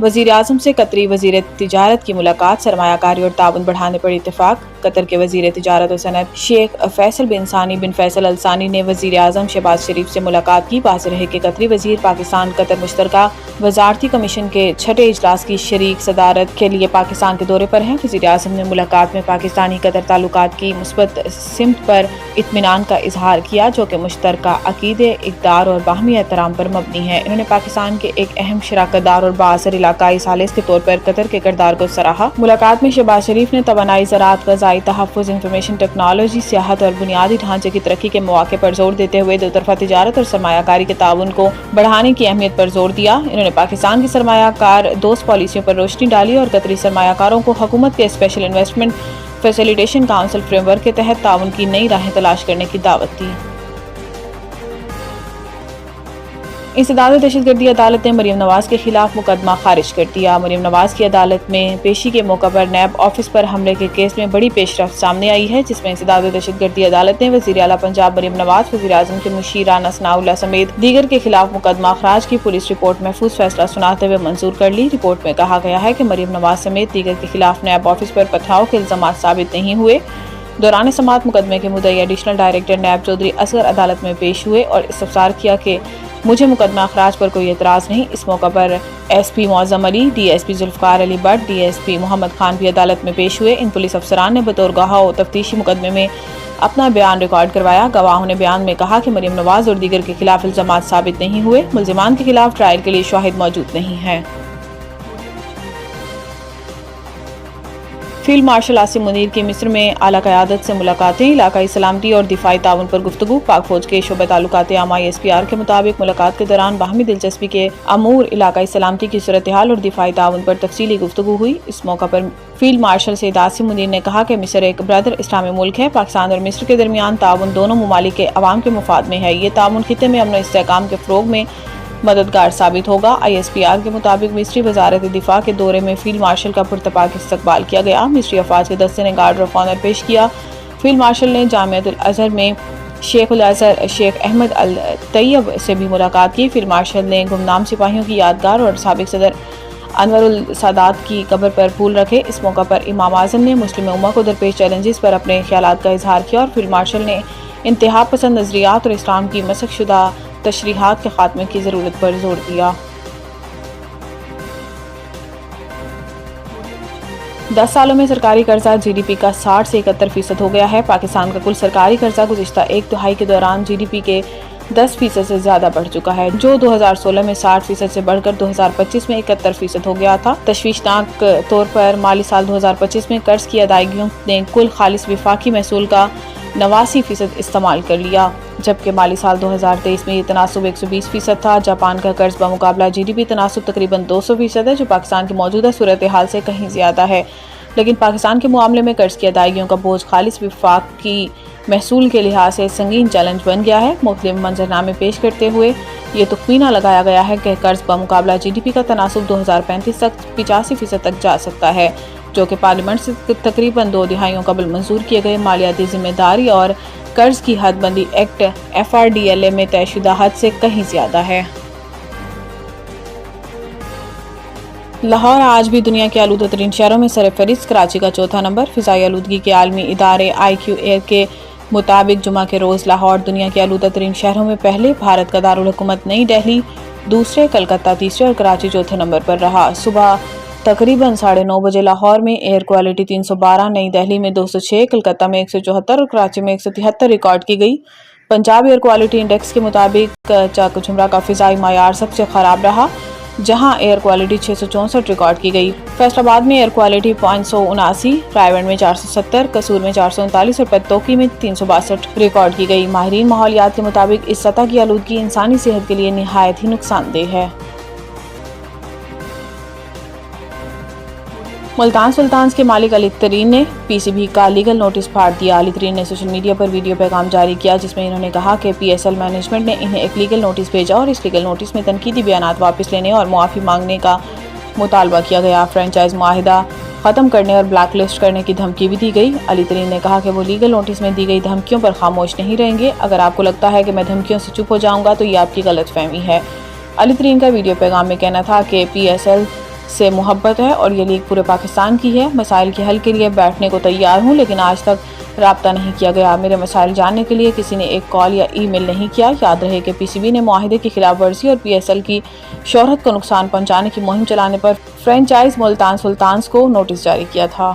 वज़ीर आज़म से कतरी वज़ीर तिजारत की मुलाकात, सरमाया कारी और ताउन बढ़ाने पर इत्तेफाक। कतर के वज़ीर तिजारत और सनत शेख फैसल बिन सानी बिन फैसल अल सानी ने वज़ीर आज़म शहबाज शरीफ से मुलाकात की। वाज़ेह रहे कि कतरी वज़ीर पाकिस्तान कतर मुश्तरका वज़ारती कमीशन के 6ठे इजलास की शरीक सदारत के लिए पाकिस्तान के दौरे पर हैं। वज़ीर आज़म ने मुलाकात में पाकिस्तानी कतर ताल्लुकात की मुस्बत सिमत पर इत्मीनान का इजहार किया, जो कि मुश्तरका अकीदे, इक़दार और बाहमी एहतराम पर मबनी है। इन्होंने पाकिस्तान के एक अहम शराकतदार और बाअसर इलाकाई सालिस के तौर पर कतर के किरदार को सराहा। मुलाकात में शहबाज शरीफ ने तवानाई, ज़राअत, ग़ज़ाई तहफ़्फ़ुज़, इंफॉर्मेशन टेक्नोलॉजी, सियाहत और बुनियादी ढांचे की तरक्की के मौक़े पर जोर देते हुए दो तरफ़ा तिजारत और सरमायाकारी के ताउन को बढ़ाने की अहमियत पर जोर दिया। इन्होंने पाकिस्तान की सरमायाकार दोस्त पॉलिसियों पर रोशनी डाली और कतरी सरमायाकारों को हुकूमत के special investment facilitation council framework के तहत ताउन की नई राहें तलाश करने की दावत दी। इंसदाद दहशतगर्दी अदालत ने मरीम नवाज के खिलाफ मुकदमा खारिज कर दिया। मरीम नवाज की अदालत में पेशी के मौका पर नैब ऑफिस पर हमले के केस में बड़ी पेशरफ्त सामने आई है, जिसमें इंसदाद दहशतगर्दी अदालत ने वज़ीर आला पंजाब मरीम नवाज, वज़ीर आज़म के मुशीर राना सनाउल्लाह समेत दीगर के खिलाफ मुकदमा अखराज की पुलिस रिपोर्ट महफूज फैसला सुनाते हुए मंजूर कर ली। रिपोर्ट में कहा गया है कि मरीम नवाज समेत दीगर के खिलाफ नैब ऑफिस पर पथराव के इल्जामात साबित नहीं हुए। दौरान समाअत मुकदमे के मुद्दई एडिशनल डायरेक्टर नैब चौधरी असगर अदालत में पेश हुए और इस्तफसार किया कि मुझे मुकदमा अखराज पर कोई एतराज़ नहीं। इस मौका पर SP Mauzam Ali, DSP Zulfiqar Ali Bhatt, DSP Mohammad Khan भी अदालत में पेश हुए। इन पुलिस अफसरान ने बतौर गवाह तफ्तीशी मुकदमे में अपना बयान रिकॉर्ड करवाया। गवाहों ने बयान में कहा कि मरीम नवाज और दीगर के खिलाफ इल्जामात साबित नहीं हुए। मुल्ज़िमान के खिलाफ ट्रायल के लिए शाहिद मौजूद नहीं है। फील्ड मार्शल आसिम मुनीर की मिस्र में आला क़यादत से मुलाकातें, इलाकाई सलामती और दिफाई ताउन पर गुफ्तगू। पाक फौज के शोबे ताल्लुकात आमा ISPR के मुताबिक मुलाकात के दौरान बाहमी दिलचस्पी के अमूर, इलाकाई सलामती की सूरत हाल और दिफाई ताउन पर तफसीली गुफ्तगू हुई। इस मौका पर फील्ड मार्शल सैयद आसिम मुनीर ने कहा कि मिस्र एक ब्रदर इस्लामी मुल्क है। पाकिस्तान और मिस्र के दरमियान ताउन दोनों ममालिक के अवाम के मुफाद में है। ये ताउन खित्ते में अमन इस्तेहकाम के फ़रोग़ में मददगार साबित होगा। ISPR के मुताबिक मिस्री वजारत दिफा के दौरे में फील्ड मार्शल का पुरतपाक इस्तकबाल किया गया। मिस्री अफवाज के दस्ते ने गार्ड ऑफ ऑनर पेश किया। फील्ड मार्शल ने जामिअतुल अज़हर में शेख अज़हर शेख अहमद अल तैयब से भी मुलाकात की। फील्ड मार्शल ने गुमनाम सिपाहियों की यादगार और साबिक सदर अनवरुल सादात की कब्र पर फूल रखे। इस मौका पर इमाम आज़म ने मुस्लिम उम्मा को दरपेश चैलेंजेस पर अपने ख्यालात का इजहार किया और फील्ड मार्शल ने इंतहा पसंद नज़रियात और इस्लाम की मसख शुदा तशरीहात के खात्मे की ज़रूरत पर जोर दिया। 10 सालों में सरकारी कर्जा GDP का 60 से 71% हो गया है। पाकिस्तान का कुल सरकारी कर्जा गुज़िश्ता एक तिहाई के दौरान GDP के 10% से ज्यादा बढ़ चुका है, जो 2016 में 60% से बढ़कर 2025 में 71% हो गया था। तशवीशनाक तौर पर माली साल 2025 में कर्ज की अदायगियों ने कुल खालिस विफाकी महसूल का 89% इस्तेमाल कर लिया, जबकि माली साल 2023 में ये तनासुब 120% था। जापान का कर्ज बमुकाबला GDP तनासुब तकरीबन 200% है, जो पाकिस्तान की मौजूदा सूरत हाल से कहीं ज्यादा है। लेकिन पाकिस्तान के मामले में कर्ज की अदायगियों का बोझ खालिस विफाकी महसूल के लिहाज से संगीन चैलेंज बन गया है। मुख्तलिफ मंजरनामे पेश करते हुए ये तखमीना लगाया गया है कि कर्ज बमुकाबला GDP का तनासुब 2035 तक 85% तक जा सकता है, जो कि पार्लियामेंट से तकरीबन 2 दिहाइयों कबल मंजूर किए गए मालियाती जिम्मेदारी और कर्ज की हदबंदी एक्ट FRDLA में तयशुदा हद से कहीं ज्यादा है। लाहौर आज भी दुनिया के आलूदा तरीन शहरों में सरफहरिस्त, कराची का चौथा नंबर। फिजाई आलूदगी के आलमी इदारे IQ Air के मुताबिक जुमा के रोज़ लाहौर दुनिया के आलूदा तरीन शहरों में पहले, भारत का दारुल हुकूमत नई दिल्ली दूसरे, कलकत्ता तीसरे और कराची चौथे नंबर पर रहा। सुबह तकरीबन 9:30 बजे लाहौर में एयर क्वालिटी 312, नई दिल्ली में 206, कलकत्ता में 174 और कराची में 173 रिकॉर्ड की गई। पंजाब एयर क्वालिटी इंडेक्स के मुताबिक चाकझुमरा का फिजाई मायार सबसे खराब रहा, जहां एयर क्वालिटी 664 रिकॉर्ड की गई। फैसलाबाद में एयर क्वालिटी 579, रायगढ़ में 470, कसूर में 439 और पत्तौकी में 362 रिकॉर्ड की गई। माहिरीन माहौलियात के मुताबिक इस सतह की आलूदगी इंसानी सेहत के लिए निहायत ही नुकसानदेह है। मुल्तान सुल्तान्स के मालिक अली तरीन ने PCB का लीगल नोटिस फाड़ दिया। अली तरीन ने सोशल मीडिया पर वीडियो पैगाम जारी किया, जिसमें इन्होंने कहा कि PSL मैनेजमेंट ने इन्हें एक लीगल नोटिस भेजा और इस लीगल नोटिस में तनकीदी बयानात वापस लेने और मुआफ़ी मांगने का मुतालबा किया गया। फ्रेंचाइज माहिदा ख़त्म करने और ब्लैक लिस्ट करने की धमकी भी दी गई। अली तरीन ने कहा कि वो लीगल नोटिस में दी गई धमकियों पर खामोश नहीं रहेंगे। अगर आपको लगता है कि मैं धमकियों से चुप हो जाऊँगा तो ये आपकी गलत फहमी है। अली तरीन का वीडियो पैगाम में कहना था कि PSL سے محبت ہے اور یہ لیگ پورے پاکستان کی ہے۔ مسائل کے حل کے لیے بیٹھنے کو تیار ہوں، لیکن آج تک رابطہ نہیں کیا گیا۔ میرے مسائل جاننے کے لیے کسی نے ایک کال یا ای میل نہیں کیا۔ یاد رہے کہ پی سی بی نے معاہدے کی خلاف ورزی اور پی ایس ایل کی شہرت کو نقصان پہنچانے کی مہم چلانے پر فرینچائز ملتان سلطانز کو نوٹس جاری کیا تھا۔